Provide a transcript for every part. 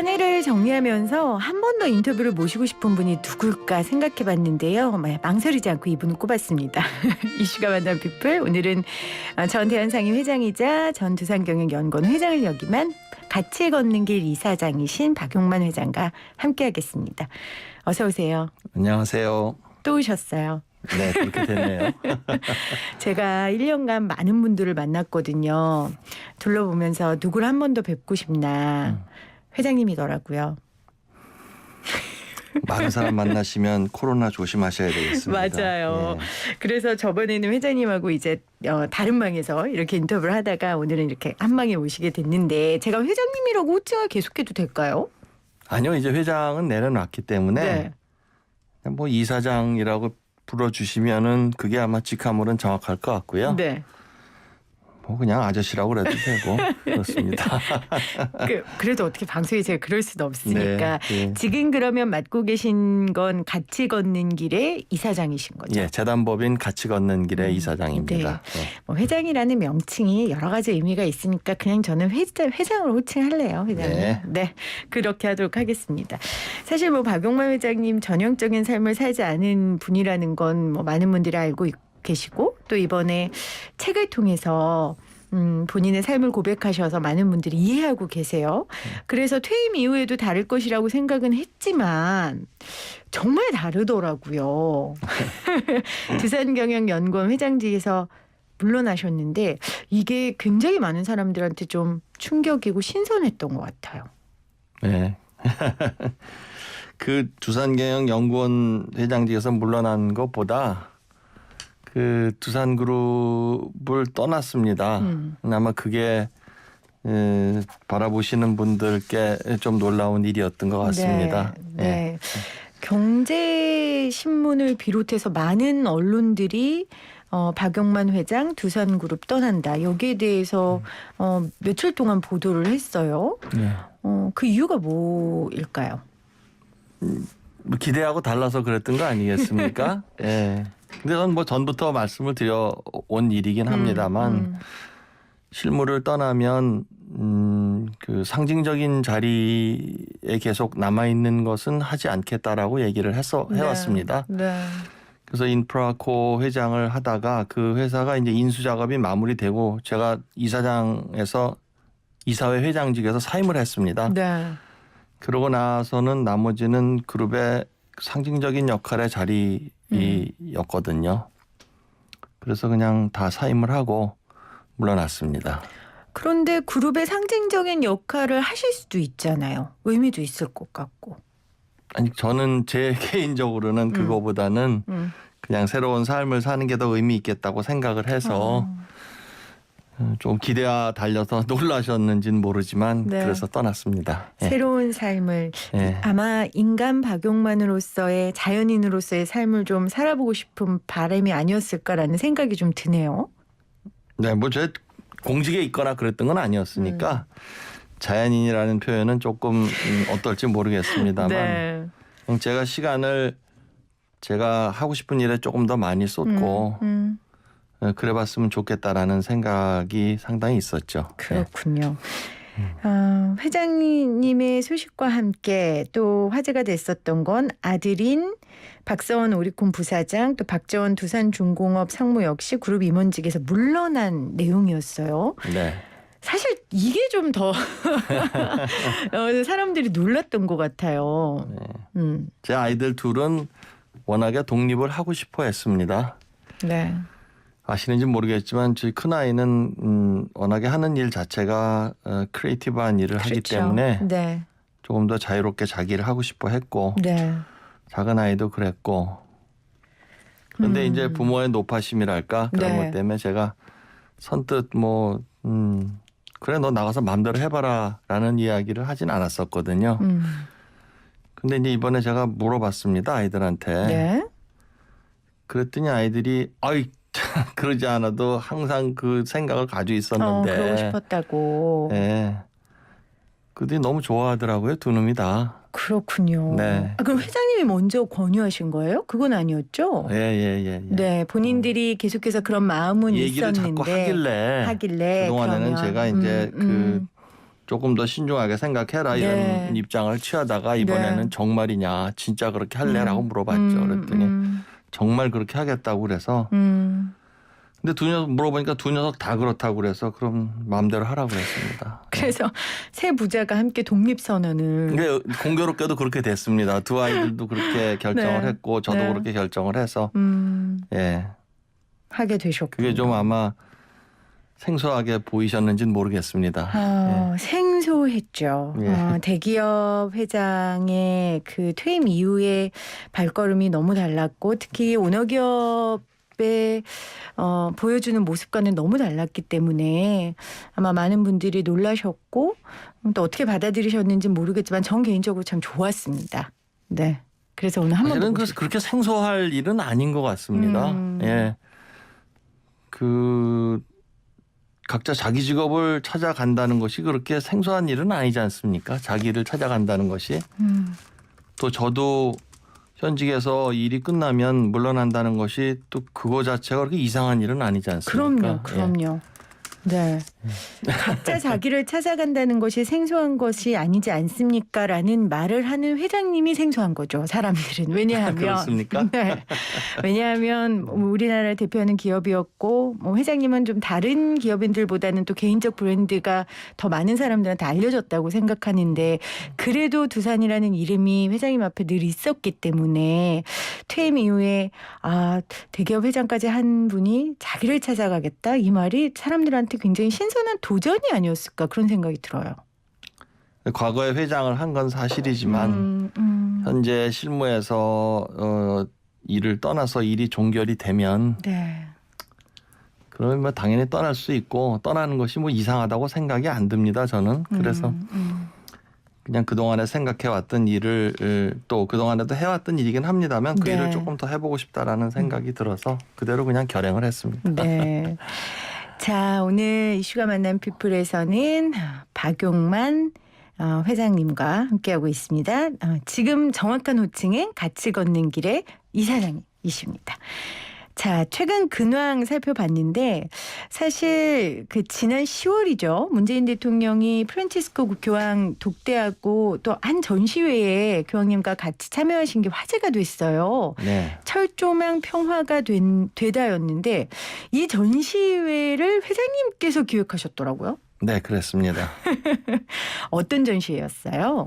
한 해를 정리하면서 한 번 더 인터뷰를 모시고 싶은 분이 누굴까 생각해봤는데요. 망설이지 않고 이분을 꼽았습니다. 이슈가 만난 피플, 오늘은 전 대한상인 회장이자 전 두산경영연구원 회장을 역임한 같이 걷는 길 이사장이신 박용만 회장과 함께하겠습니다. 어서 오세요. 안녕하세요. 또 오셨어요. 네, 그렇게 됐네요. 제가 1년간 많은 분들을 만났거든요. 둘러보면서 누굴 한 번 더 뵙고 싶나. 회장님이더라고요. 많은 사람 만나시면 코로나 조심하셔야 되겠습니다. 맞아요. 네. 그래서 저번에는 회장님하고 이제 다른 방에서 이렇게 인터뷰를 하다가 오늘은 이렇게 한 방에 오시게 됐는데 제가 회장님이라고 호칭을 계속해도 될까요? 아니요, 이제 회장은 내려놨기 때문에 뭐 이사장이라고 불러주시면은 그게 아마 직함으로는 정확할 것 같고요. 네. 뭐 그냥 아저씨라고 그래도 되고 그렇습니다. 그래도 어떻게 방송에 제가 그럴 수는 없으니까. 네. 지금 그러면 맡고 계신 건 같이 걷는 길의 이사장이신 거죠? 예, 재단법인 같이 걷는 길의 이사장입니다. 네. 네. 뭐 회장이라는 명칭이 여러 가지 의미가 있으니까 그냥 저는 회장으로 호칭할래요. 회장님. 네, 그렇게 하도록 하겠습니다. 사실 뭐 박용만 회장님 전형적인 삶을 살지 않은 분이라는 건 뭐 많은 분들이 알고 계시고 또 이번에 책을 통해서 본인의 삶을 고백하셔서 많은 분들이 이해하고 계세요. 그래서 퇴임 이후에도 다를 것이라고 생각은 했지만 정말 다르더라고요. 두산경영연구원 회장직에서 물러나셨는데 이게 굉장히 많은 사람들한테 좀 충격이고 신선했던 것 같아요. 네. 그 두산경영연구원 회장직에서 물러난 것보다 그 두산그룹을 떠났습니다. 아마 그게 바라보시는 분들께 좀 놀라운 일이었던 것 같습니다. 네. 네. 경제신문을 비롯해서 많은 언론들이 박용만 회장 두산그룹 떠난다. 여기에 대해서 며칠 동안 보도를 했어요. 네. 그 이유가 뭐일까요? 뭐 기대하고 달라서 그랬던 거 아니겠습니까? 예. 근데 저는 뭐 전부터 말씀을 드려온 일이긴 합니다만 실무를 떠나면 그 상징적인 자리에 계속 남아 있는 것은 하지 않겠다라고 얘기를 해왔습니다. 네. 그래서 인프라코 회장을 하다가 그 회사가 이제 인수 작업이 마무리되고 제가 이사장에서 이사회 회장직에서 사임을 했습니다. 네. 그러고 그러고 나서는 나머지는 그룹의 상징적인 역할의 자리였거든요. 그래서 그냥 다 사임을 하고 물러났습니다. 그런데 그룹의 상징적인 역할을 하실 수도 있잖아요. 의미도 있을 것 같고. 아니 저는 제 개인적으로는 그거보다는 그냥 새로운 삶을 사는 게 더 의미 있겠다고 생각을 해서 좀 기대와 달려서 놀라셨는지는 모르지만 네. 그래서 떠났습니다. 예. 새로운 삶을 예. 아마 인간 박용만으로서의 자연인으로서의 삶을 좀 살아보고 싶은 바람이 아니었을까라는 생각이 좀 드네요. 네, 뭐 제 공직에 있거나 그랬던 건 아니었으니까 자연인이라는 표현은 조금 어떨지 모르겠습니다만 네. 제가 시간을 제가 하고 싶은 일에 조금 더 많이 쏟고 그래봤으면 좋겠다라는 생각이 상당히 있었죠. 그렇군요. 회장님의 소식과 함께 또 화제가 됐었던 건 아들인 박서원 오리콘 부사장 또 박재원 두산중공업 상무 역시 그룹 임원직에서 물러난 내용이었어요. 네. 사실 이게 좀 더 사람들이 놀랐던 것 같아요. 네. 제 아이들 둘은 워낙에 독립을 하고 싶어 했습니다. 네. 아시는지 모르겠지만 저희 큰아이는 워낙에 하는 일 자체가 크리에이티브한 일을 하기 그렇죠. 때문에 네. 조금 더 자유롭게 자기를 하고 싶어 했고 네. 작은 아이도 그랬고 그런데 이제 부모의 노파심이랄까 그런 네. 것 때문에 제가 선뜻 그래 너 나가서 마음대로 해봐라 라는 이야기를 하진 않았었거든요. 근데 이제 이번에 제가 물어봤습니다 아이들한테. 네. 그랬더니 아이들이 아이 그러지 않아도 항상 그 생각을 가지고 있었는데. 그러고 싶었다고. 네. 그들이 너무 좋아하더라고요 두 놈이 다. 그렇군요. 네. 그럼 회장님이 먼저 권유하신 거예요? 그건 아니었죠? 예. 네, 본인들이 계속해서 그런 마음은 얘기를 있었는데 자꾸 하길래 그동안에는 그동안에는 제가 이제 조금 더 신중하게 생각해라 이런 네. 입장을 취하다가 이번에는 네. 정말이냐 진짜 그렇게 할래라고 물어봤죠. 그랬더니 정말 그렇게 하겠다고 그래서 근데 두 녀석 물어보니까 두 녀석 다 그렇다고 그래서 그럼 마음대로 하라고 그랬습니다. 그래서 세 부자가 함께 독립선언을. 근데 공교롭게도 그렇게 됐습니다. 두 아이들도 그렇게 결정을 네. 했고 저도 네. 그렇게 결정을 해서 예. 하게 되셨군요. 그게 좀 아마 생소하게 보이셨는지는 모르겠습니다. 생소했죠. 예. 대기업 회장의 그 퇴임 이후의 발걸음이 너무 달랐고 특히 오너기업의 보여주는 모습과는 너무 달랐기 때문에 아마 많은 분들이 놀라셨고 또 어떻게 받아들이셨는지 모르겠지만 전 개인적으로 참 좋았습니다. 네. 그래서 오늘 한번 사실은 그렇게 생소할 일은 아닌 것 같습니다. 예. 각자 자기 직업을 찾아간다는 것이 그렇게 생소한 일은 아니지 않습니까? 자기를 찾아간다는 것이. 또 저도 현직에서 일이 끝나면 물러난다는 것이 또 그거 자체가 그렇게 이상한 일은 아니지 않습니까? 그럼요. 네. 각자 자기를 찾아간다는 것이 생소한 것이 아니지 않습니까? 라는 말을 하는 회장님이 생소한 거죠. 사람들은. 왜냐하면. 그렇습니까? 네. 왜냐하면 우리나라를 대표하는 기업이었고 회장님은 좀 다른 기업인들보다는 또 개인적 브랜드가 더 많은 사람들한테 알려졌다고 생각하는데 그래도 두산이라는 이름이 회장님 앞에 늘 있었기 때문에 퇴임 이후에 대기업 회장까지 한 분이 자기를 찾아가겠다 이 말이 사람들한테 굉장히 신선한 도전이 아니었을까 그런 생각이 들어요. 과거에 회장을 한 건 사실이지만 현재 실무에서 일을 떠나서 일이 종결이 되면 네. 그러면 뭐 당연히 떠날 수 있고 떠나는 것이 뭐 이상하다고 생각이 안 듭니다. 저는 그래서 그냥 그동안에 생각해왔던 일을 또 그동안에도 해왔던 일이긴 합니다만 그 네. 일을 조금 더 해보고 싶다라는 생각이 들어서 그대로 그냥 결행을 했습니다. 네. 자, 오늘 이슈가 만난 피플에서는 박용만 회장님과 함께하고 있습니다. 지금 정확한 호칭은 같이 걷는 길의 이사장이십니다. 자, 최근 근황 살펴봤는데 사실 그 지난 10월이죠. 문재인 대통령이 프란치스코 교황 독대하고 또 한 전시회에 교황님과 같이 참여하신 게 화제가 됐어요. 네. 철조망 평화가 되다였는데 이 전시회를 회장님께서 기획하셨더라고요. 네, 그랬습니다. 어떤 전시회였어요?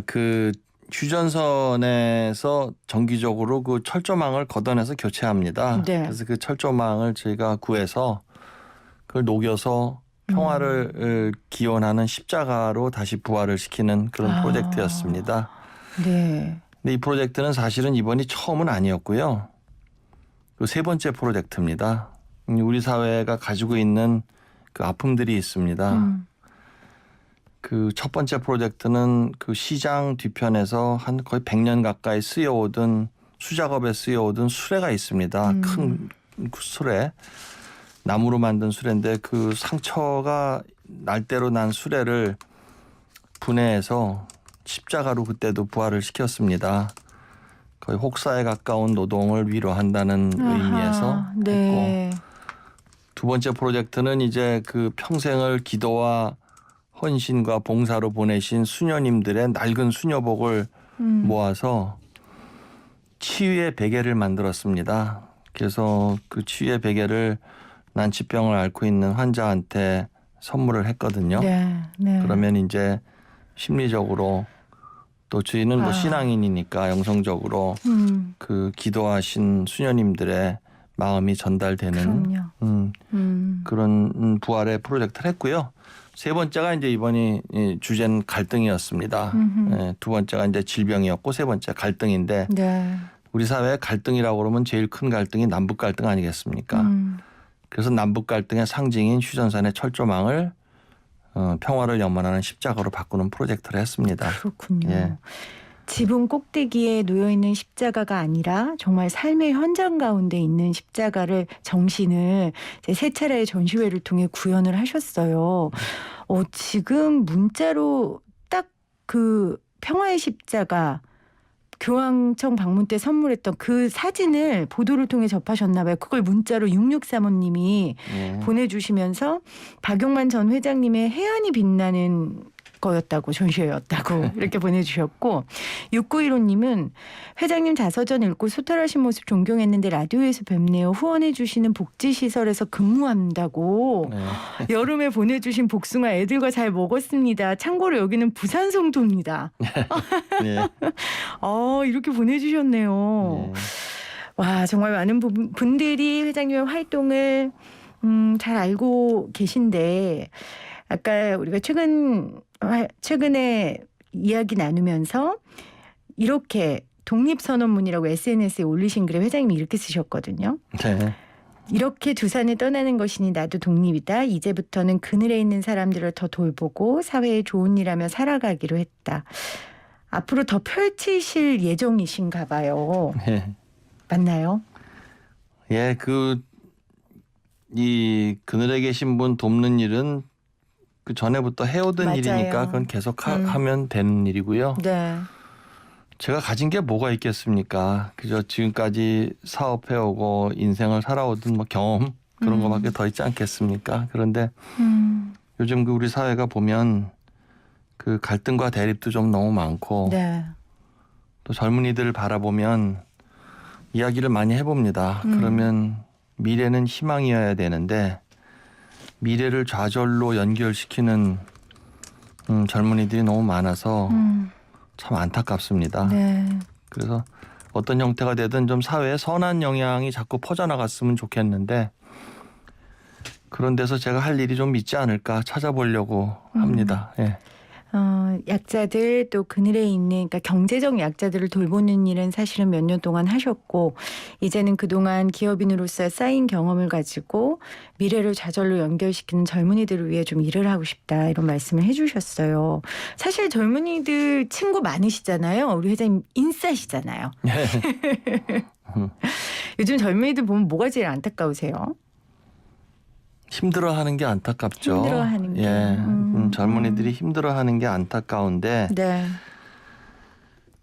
그 휴전선에서 정기적으로 그 철조망을 걷어내서 교체합니다. 네. 그래서 그 철조망을 저희가 구해서 그걸 녹여서 평화를 기원하는 십자가로 다시 부활을 시키는 그런 프로젝트였습니다. 네. 근데 이 프로젝트는 사실은 이번이 처음은 아니었고요. 그 세 번째 프로젝트입니다. 우리 사회가 가지고 있는 그 아픔들이 있습니다. 그 첫 번째 프로젝트는 그 시장 뒤편에서 한 거의 100년 가까이 쓰여오던 수작업에 쓰여오던 수레가 있습니다. 큰 수레. 나무로 만든 수레인데 그 상처가 날대로 난 수레를 분해해서 십자가로 그때도 부활을 시켰습니다. 거의 혹사에 가까운 노동을 위로한다는 의미에서 네. 했고 두 번째 프로젝트는 이제 그 평생을 기도와 헌신과 봉사로 보내신 수녀님들의 낡은 수녀복을 모아서 치유의 베개를 만들었습니다. 그래서 그 치유의 베개를 난치병을 앓고 있는 환자한테 선물을 했거든요. 네. 네. 그러면 이제 심리적으로 또 저희는 뭐 신앙인이니까 영성적으로 그 기도하신 수녀님들의 마음이 전달되는 그런 부활의 프로젝트를 했고요. 세 번째가 이제 이번이 주제는 갈등이었습니다. 두 번째가 이제 질병이었고 세 번째 갈등인데 네. 우리 사회의 갈등이라고 그러면 제일 큰 갈등이 남북 갈등 아니겠습니까? 그래서 남북 갈등의 상징인 휴전선의 철조망을 평화를 염원하는 십자가로 바꾸는 프로젝트를 했습니다. 그렇군요. 예. 지붕 꼭대기에 놓여있는 십자가가 아니라 정말 삶의 현장 가운데 있는 십자가를 정신을 세 차례의 전시회를 통해 구현을 하셨어요. 지금 문자로 딱 그 평화의 십자가 교황청 방문 때 선물했던 그 사진을 보도를 통해 접하셨나 봐요. 그걸 문자로 6635님이 보내주시면서 박용만 전 회장님의 해안이 빛나는 거였다고, 전시회였다고 이렇게 보내주셨고, 6915님은 회장님 자서전 읽고 소탈하신 모습 존경했는데 라디오에서 뵙네요. 후원해 주시는 복지시설에서 근무한다고. 네. 여름에 보내주신 복숭아 애들과 잘 먹었습니다. 참고로 여기는 부산 송도입니다. 네. 이렇게 보내주셨네요. 네. 와, 정말 많은 분들이 회장님의 활동을 잘 알고 계신데, 아까 우리가 최근에 이야기 나누면서 이렇게 독립선언문이라고 SNS에 올리신 글에 회장님이 이렇게 쓰셨거든요. 네. 이렇게 두산을 떠나는 것이니 나도 독립이다. 이제부터는 그늘에 있는 사람들을 더 돌보고 사회에 좋은 일하며 살아가기로 했다. 앞으로 더 펼치실 예정이신가 봐요. 네. 맞나요? 예, 이 그늘에 계신 분 돕는 일은 그 전에부터 해오던 맞아요. 일이니까 그건 계속 하면 되는 일이고요. 네. 제가 가진 게 뭐가 있겠습니까? 그저 지금까지 사업해오고 인생을 살아오던 뭐 경험 그런 거밖에 더 있지 않겠습니까? 그런데 요즘 그 우리 사회가 보면 그 갈등과 대립도 좀 너무 많고 네. 또 젊은이들을 바라보면 이야기를 많이 해봅니다. 그러면 미래는 희망이어야 되는데 미래를 좌절로 연결시키는 젊은이들이 너무 많아서 참 안타깝습니다. 네. 그래서 어떤 형태가 되든 좀 사회에 선한 영향이 자꾸 퍼져나갔으면 좋겠는데 그런 데서 제가 할 일이 좀 있지 않을까 찾아보려고 합니다. 예. 약자들 또 그늘에 있는, 그러니까 경제적 약자들을 돌보는 일은 사실은 몇 년 동안 하셨고, 이제는 그동안 기업인으로서 쌓인 경험을 가지고 미래를 좌절로 연결시키는 젊은이들을 위해 좀 일을 하고 싶다, 이런 말씀을 해주셨어요. 사실 젊은이들 친구 많으시잖아요. 우리 회장님 인싸시잖아요. 요즘 젊은이들 보면 뭐가 제일 안타까우세요? 힘들어하는 게 안타깝죠. 힘들어하는 게. 예, 젊은이들이 힘들어하는 게 안타까운데 네.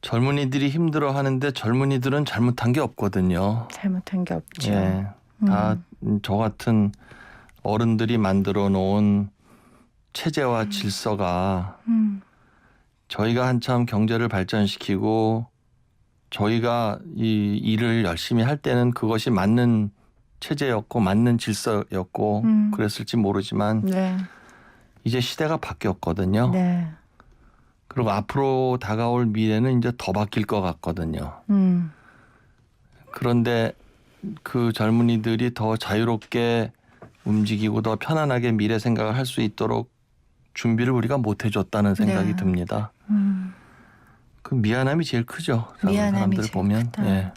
젊은이들이 힘들어하는데 젊은이들은 잘못한 게 없거든요. 잘못한 게 없죠. 예, 다 저 같은 어른들이 만들어 놓은 체제와 질서가 저희가 한참 경제를 발전시키고 저희가 이 일을 열심히 할 때는 그것이 맞는 체제였고 맞는 질서였고 그랬을지 모르지만 네. 이제 시대가 바뀌었거든요. 네. 그리고 앞으로 다가올 미래는 이제 더 바뀔 것 같거든요. 그런데 그 젊은이들이 더 자유롭게 움직이고 더 편안하게 미래 생각을 할 수 있도록 준비를 우리가 못 해줬다는 생각이 네. 듭니다. 그 미안함이 제일 크죠. 미안함이 사람들 제일 보면. 크다. 예.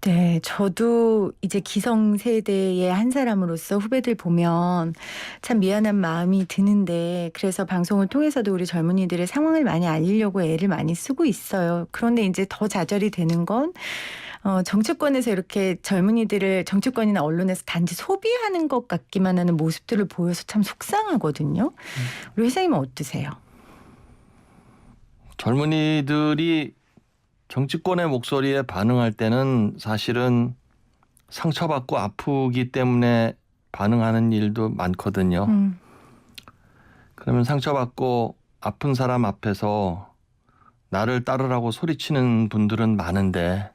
네, 저도 이제 기성세대의 한 사람으로서 후배들 보면 참 미안한 마음이 드는데, 그래서 방송을 통해서도 우리 젊은이들의 상황을 많이 알리려고 애를 많이 쓰고 있어요. 그런데 이제 더 좌절이 되는 건 정치권에서 이렇게 젊은이들을 정치권이나 언론에서 단지 소비하는 것 같기만 하는 모습들을 보여서 참 속상하거든요. 우리 회장님은 어떠세요? 젊은이들이 정치권의 목소리에 반응할 때는 사실은 상처받고 아프기 때문에 반응하는 일도 많거든요. 그러면 상처받고 아픈 사람 앞에서 나를 따르라고 소리치는 분들은 많은데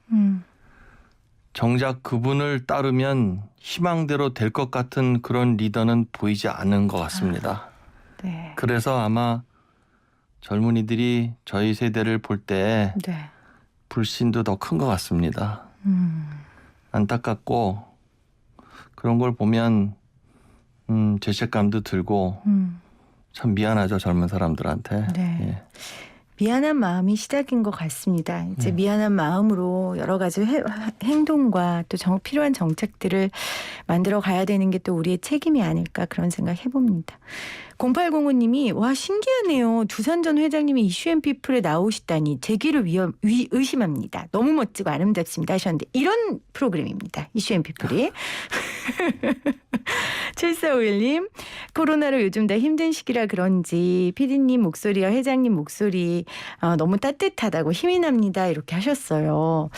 정작 그분을 따르면 희망대로 될 것 같은 그런 리더는 보이지 않는 것 같습니다. 네. 그래서 아마 젊은이들이 저희 세대를 볼 때 네. 불신도 더 큰 것 같습니다. 안타깝고 그런 걸 보면 죄책감도 들고 참 미안하죠, 젊은 사람들한테. 네. 예. 미안한 마음이 시작인 것 같습니다. 이제 미안한 마음으로 여러 가지 행동과 또 필요한 정책들을 만들어 가야 되는 게 또 우리의 책임이 아닐까, 그런 생각 해봅니다. 0805님이 와 신기하네요. 두산전 회장님이 이슈앤피플에 나오시다니 제 귀를 의심합니다. 너무 멋지고 아름답습니다 하셨는데 이런 프로그램입니다. 이슈앤피플이. 7451님 코로나로 요즘 다 힘든 시기라 그런지 PD님 목소리와 회장님 목소리 너무 따뜻하다고 힘이 납니다. 이렇게 하셨어요.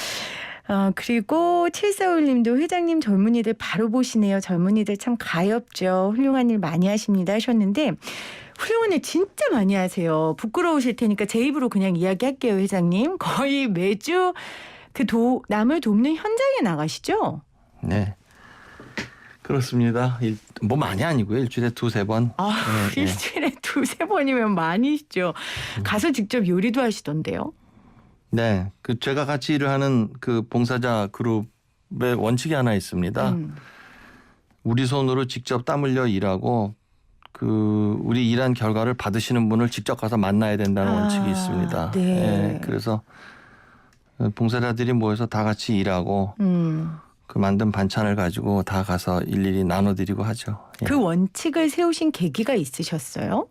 그리고 7451님도 회장님 젊은이들 바로 보시네요. 젊은이들 참 가엽죠. 훌륭한 일 많이 하십니다 하셨는데 훌륭한 일 진짜 많이 하세요. 부끄러우실 테니까 제 입으로 그냥 이야기할게요. 회장님. 거의 매주 그 남을 돕는 현장에 나가시죠? 네. 그렇습니다. 뭐 많이 아니고요. 일주일에 2-3번. 네, 일주일에 2-3번이면 많이시죠. 가서 직접 요리도 하시던데요. 네. 그 제가 같이 일을 하는 그 봉사자 그룹의 원칙이 하나 있습니다. 우리 손으로 직접 땀 흘려 일하고 그 우리 일한 결과를 받으시는 분을 직접 가서 만나야 된다는 원칙이 있습니다. 네. 네. 그래서 봉사자들이 모여서 다 같이 일하고 그 만든 반찬을 가지고 다 가서 일일이 나눠드리고 하죠. 예. 그 원칙을 세우신 계기가 있으셨어요?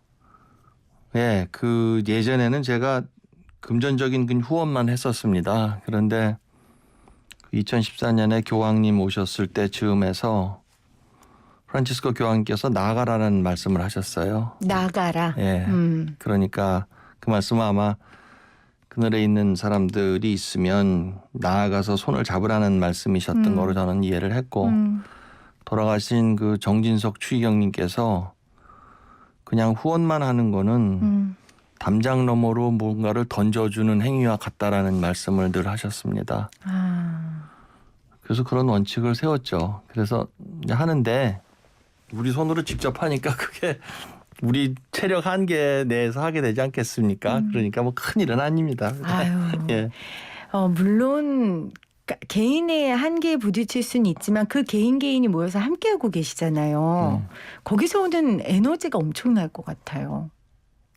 예, 그 예전에는 제가 금전적인 그 후원만 했었습니다. 그런데 2014년에 교황님 오셨을 때 즈음에서 프란치스코 교황님께서 나아가라는 말씀을 하셨어요. 나가라. 예. 그러니까 그 말씀은 아마 그늘에 있는 사람들이 있으면 나아가서 손을 잡으라는 말씀이셨던 거로 저는 이해를 했고 돌아가신 그 정진석 추기경님께서 그냥 후원만 하는 거는 담장 너머로 뭔가를 던져주는 행위와 같다라는 말씀을 늘 하셨습니다. 그래서 그런 원칙을 세웠죠. 그래서 하는데 우리 손으로 직접 하니까 그게 우리 체력 한계 내에서 하게 되지 않겠습니까? 그러니까 뭐 큰일은 아닙니다. 아유. 예. 물론 개인의 한계에 부딪힐 수는 있지만 그 개인이 모여서 함께하고 계시잖아요. 거기서 오는 에너지가 엄청날 것 같아요.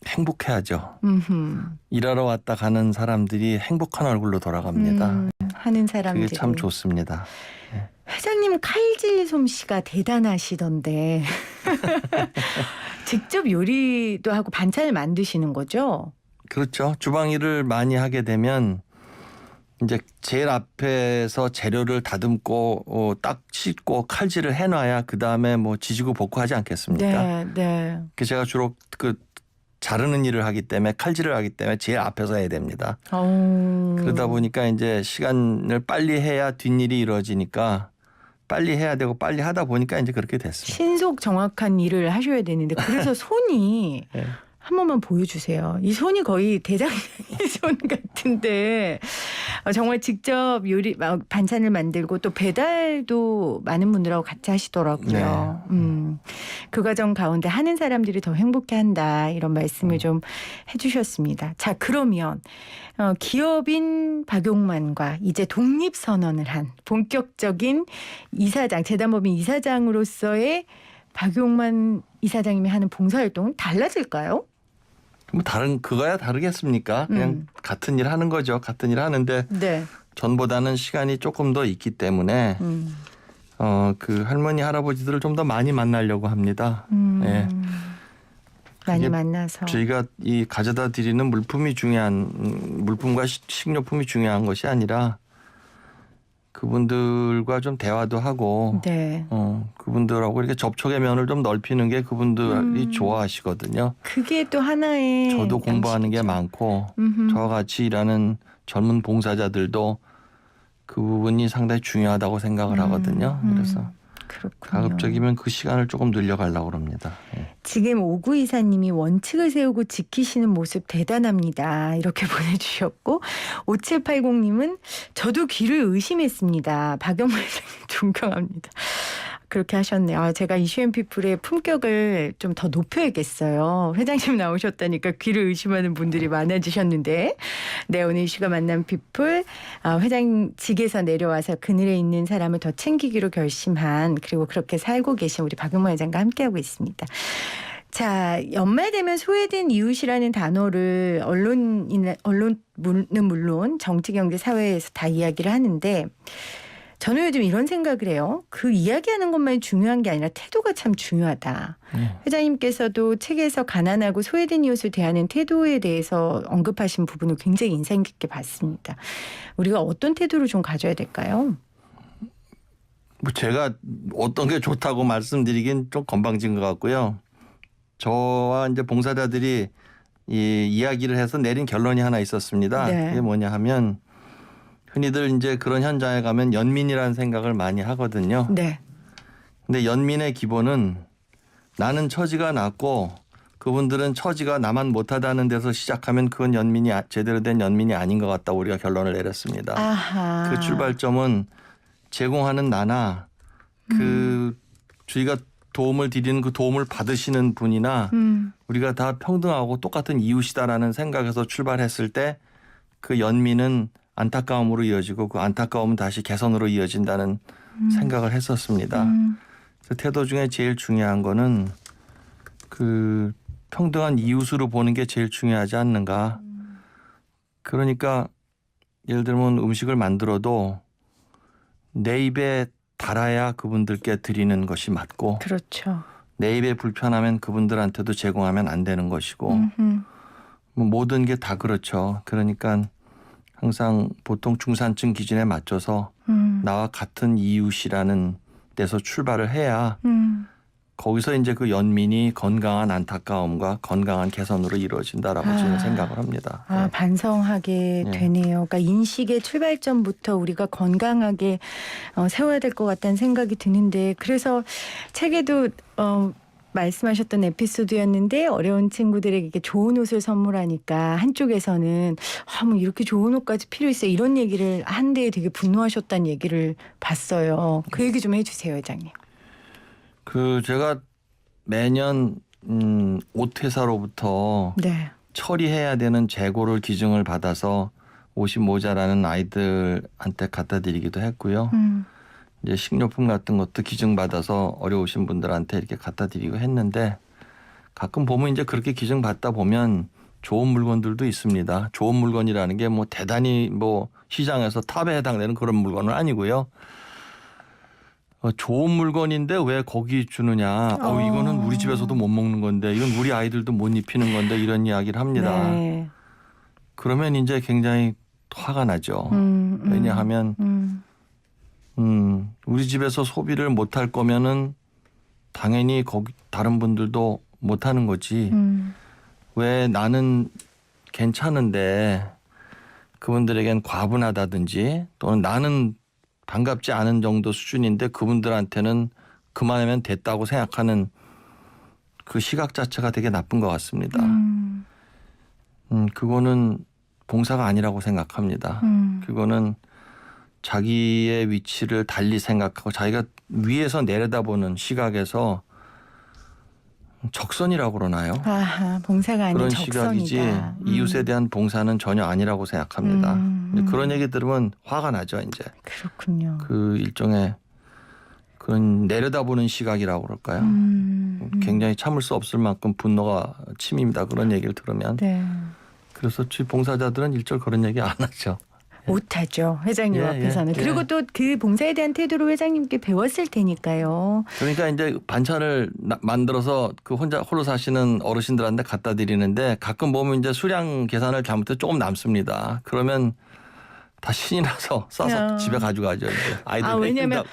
행복해하죠. 일하러 왔다 가는 사람들이 행복한 얼굴로 돌아갑니다. 하는 사람들이. 그게 참 좋습니다. 회장님 칼질 솜씨가 대단하시던데 직접 요리도 하고 반찬을 만드시는 거죠? 그렇죠. 주방 일을 많이 하게 되면 이제 제일 앞에서 재료를 다듬고 딱 씻고 칼질을 해놔야 그 다음에 뭐 지지고 볶고 하지 않겠습니까? 네, 네. 그 제가 주로 그 자르는 일을 하기 때문에 칼질을 하기 때문에 제일 앞에서 해야 됩니다. 그러다 보니까 이제 시간을 빨리 해야 뒷일이 이루어지니까 빨리 해야 되고 빨리 하다 보니까 이제 그렇게 됐습니다. 신속 정확한 일을 하셔야 되는데 그래서 손이 네. 한 번만 보여주세요. 이 손이 거의 대장장이 손 같은데 정말 직접 요리 반찬을 만들고 또 배달도 많은 분들하고 같이 하시더라고요. 네. 그 과정 가운데 하는 사람들이 더 행복해한다 이런 말씀을 좀 해주셨습니다. 자 그러면 기업인 박용만과 이제 독립선언을 한 본격적인 이사장 재단법인 이사장으로서의 박용만 이사장님이 하는 봉사활동은 달라질까요? 뭐 그거야 다르겠습니까? 그냥 같은 일 하는 거죠. 같은 일 하는데 네. 전보다는 시간이 조금 더 있기 때문에 그 할머니 할아버지들을 좀 더 많이 만나려고 합니다. 예. 많이 만나서 저희가 이 가져다 드리는 물품과 식료품이 중요한 것이 아니라 그분들과 좀 대화도 하고 네. 그분들하고 이렇게 접촉의 면을 좀 넓히는 게 그분들이 좋아하시거든요. 그게 또 하나의 저도 공부하는 게 많고 저와 같이 일하는 젊은 봉사자들도 그 부분이 상당히 중요하다고 생각을 하거든요. 그래서 그렇군요. 가급적이면 그 시간을 조금 늘려가려고 합니다. 예. 지금 오구 이사님이 원칙을 세우고 지키시는 모습 대단합니다. 이렇게 보내주셨고 5780님은 저도 귀를 의심했습니다. 박영만 회장님 존경합니다. 그렇게 하셨네요. 제가 이슈앤피플의 품격을 좀 더 높여야겠어요. 회장님 나오셨다니까 귀를 의심하는 분들이 많아지셨는데 네 오늘 이슈가 만난 피플 회장직에서 내려와서 그늘에 있는 사람을 더 챙기기로 결심한 그리고 그렇게 살고 계신 우리 박용만 회장과 함께하고 있습니다. 자, 연말 되면 소외된 이웃이라는 단어를 언론은 물론 정치, 경제, 사회에서 다 이야기를 하는데 저는 요즘 이런 생각을 해요. 그 이야기하는 것만이 중요한 게 아니라 태도가 참 중요하다. 회장님께서도 책에서 가난하고 소외된 이웃을 대하는 태도에 대해서 언급하신 부분을 굉장히 인상 깊게 봤습니다. 우리가 어떤 태도를 좀 가져야 될까요? 뭐 제가 어떤 게 좋다고 말씀드리긴 좀 건방진 것 같고요. 저와 이제 봉사자들이 이 이야기를 해서 내린 결론이 하나 있었습니다. 네. 그게 뭐냐 하면 흔히들 이제 그런 현장에 가면 연민이라는 생각을 많이 하거든요. 네. 근데 연민의 기본은 나는 처지가 낮고 그분들은 처지가 나만 못하다는 데서 시작하면 그건 연민이 제대로 된 연민이 아닌 것 같다 우리가 결론을 내렸습니다. 아하. 그 출발점은 제공하는 나나 그 저희가 도움을 드리는 그 도움을 받으시는 분이나 우리가 다 평등하고 똑같은 이웃이다라는 생각에서 출발했을 때 그 연민은 안타까움으로 이어지고 그 안타까움은 다시 개선으로 이어진다는 생각을 했었습니다. 그 태도 중에 제일 중요한 거는 그 평등한 이웃으로 보는 게 제일 중요하지 않는가. 그러니까 예를 들면 음식을 만들어도 내 입에 달아야 그분들께 드리는 것이 맞고 그렇죠. 내 입에 불편하면 그분들한테도 제공하면 안 되는 것이고 뭐 모든 게 다 그렇죠. 그러니까 항상 보통 중산층 기준에 맞춰서 나와 같은 이웃이라는 데서 출발을 해야 거기서 이제 그 연민이 건강한 안타까움과 건강한 개선으로 이루어진다라고 저는 생각을 합니다. 아, 네. 반성하게 네. 되네요. 그러니까 인식의 출발점부터 우리가 건강하게 세워야 될 것 같다는 생각이 드는데 그래서 책에도 말씀하셨던 에피소드였는데 어려운 친구들에게 좋은 옷을 선물하니까 한쪽에서는 뭐 이렇게 좋은 옷까지 필요 있어 이런 얘기를 한 데에 되게 분노하셨다는 얘기를 봤어요. 그 얘기 좀 해주세요, 회장님. 그 제가 매년 옷 회사로부터 네. 처리해야 되는 재고를 기증을 받아서 옷이 모자라는 아이들한테 갖다 드리기도 했고요. 이제 식료품 같은 것도 기증받아서 어려우신 분들한테 이렇게 갖다 드리고 했는데 가끔 보면 이제 그렇게 기증받다 보면 좋은 물건들도 있습니다. 좋은 물건이라는 게 뭐 대단히 뭐 시장에서 탑에 해당되는 그런 물건은 아니고요. 좋은 물건인데 왜 거기 주느냐. 이거는 우리 집에서도 못 먹는 건데 이건 우리 아이들도 못 입히는 건데 이런 이야기를 합니다. 네. 그러면 이제 굉장히 화가 나죠. 왜냐하면 우리 집에서 소비를 못할 거면은 당연히 거기 다른 분들도 못하는 거지. 왜 나는 괜찮은데 그분들에겐 과분하다든지 또는 나는 반갑지 않은 정도 수준인데 그분들한테는 그만하면 됐다고 생각하는 그 시각 자체가 되게 나쁜 것 같습니다. 그거는 봉사가 아니라고 생각합니다. 그거는 자기의 위치를 달리 생각하고 자기가 위에서 내려다보는 시각에서 적선이라고 그러나요? 아하, 봉사가 아닌 그런 적선이다. 시각이지 이웃에 대한 봉사는 전혀 아니라고 생각합니다. 그런 얘기 들으면 화가 나죠 이제. 그렇군요. 그 일종의 그런 내려다보는 시각이라고 그럴까요? 굉장히 참을 수 없을 만큼 분노가 침입니다. 그런 얘기를 들으면. 네. 그래서 봉사자들은 일절 그런 얘기 안 하죠. 못하죠. 회장님 예, 앞에서는. 예, 예. 그리고 또 그 봉사에 대한 태도를 회장님께 배웠을 테니까요. 그러니까 이제 반찬을 만들어서 그 홀로 사시는 어르신들한테 갖다 드리는데 가끔 보면 이제 수량 계산을 잘못해 조금 남습니다. 그러면 다 신이 나서 싸서 집에 가져가죠. 이제 아이들 왜냐하면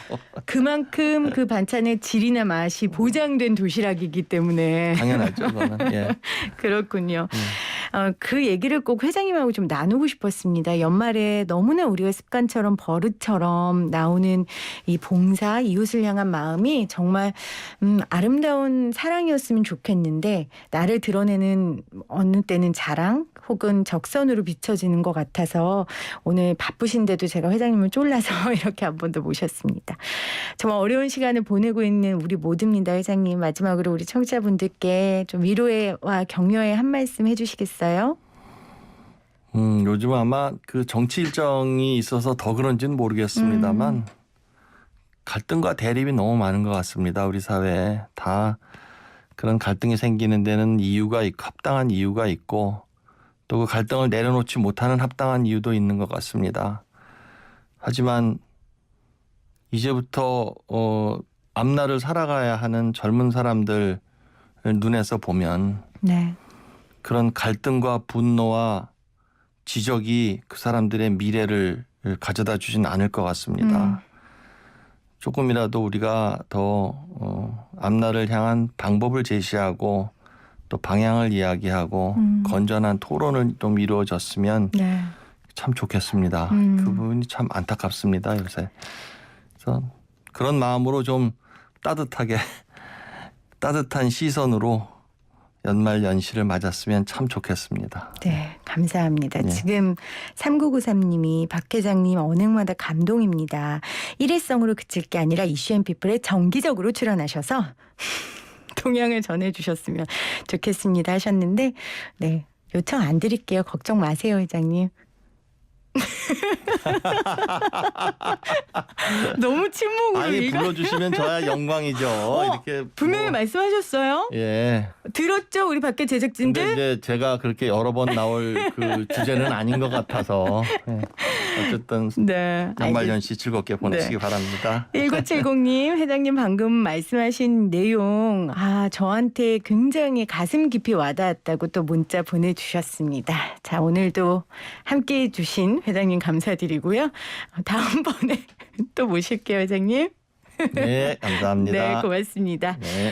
그만큼 그 반찬의 질이나 맛이 보장된 도시락이기 때문에. 당연하죠. 그거는. 예. 그렇군요. 그 얘기를 꼭 회장님하고 좀 나누고 싶었습니다. 연말에 너무나 우리가 습관처럼 버릇처럼 나오는 이 봉사, 이웃을 향한 마음이 정말 아름다운 사랑이었으면 좋겠는데 나를 드러내는 어느 때는 자랑 혹은 적선으로 비춰지는 것 같아서 오늘 바쁘신데도 제가 회장님을 쫄라서 이렇게 한 번 더 모셨습니다. 정말 어려운 시간을 보내고 있는 우리 모두입니다. 회장님 마지막으로 우리 청취자분들께 좀 위로와 격려의 한 말씀 해주시겠어요? 요즘 아마 그 정치 일정이 있어서 더 그런지는 모르겠습니다만 갈등과 대립이 너무 많은 것 같습니다. 우리 사회에 다 그런 갈등이 생기는 데는 이유가 있고 합당한 이유가 있고 또 그 갈등을 내려놓지 못하는 합당한 이유도 있는 것 같습니다. 하지만 이제부터 앞날을 살아가야 하는 젊은 사람들 눈에서 보면 네. 그런 갈등과 분노와 지적이 그 사람들의 미래를 가져다 주진 않을 것 같습니다. 조금이라도 우리가 더 앞날을 향한 방법을 제시하고 또 방향을 이야기하고 건전한 토론을 좀 이루어졌으면 네. 참 좋겠습니다. 그 부분이 참 안타깝습니다, 요새. 그래서 그런 마음으로 좀 따뜻하게 따뜻한 시선으로 연말 연시를 맞았으면 참 좋겠습니다. 네, 감사합니다. 네. 지금 3993님이 박 회장님 언행마다 감동입니다. 일회성으로 그칠 게 아니라 이슈앤피플에 정기적으로 출연하셔서 동향을 전해주셨으면 좋겠습니다 하셨는데 네, 요청 안 드릴게요. 걱정 마세요, 회장님. 너무 침묵으로 아니 이거 불러주시면 저야 영광이죠. 이렇게 분명히 뭐, 말씀하셨어요. 예. 들었죠, 우리 밖에 근데 제작진들? 이제 제가 그렇게 여러 번 나올 그 주제는 아닌 것 같아서 예. 어쨌든 네, 연말 연시 즐겁게 보내시기 네. 바랍니다. 1970님 회장님 방금 말씀하신 내용 저한테 굉장히 가슴 깊이 와닿았다고 또 문자 보내주셨습니다. 자, 오늘도 함께해 주신 회장님 감사드리고요. 다음번에 또 모실게요, 회장님. 네, 감사합니다. 네, 고맙습니다. 네.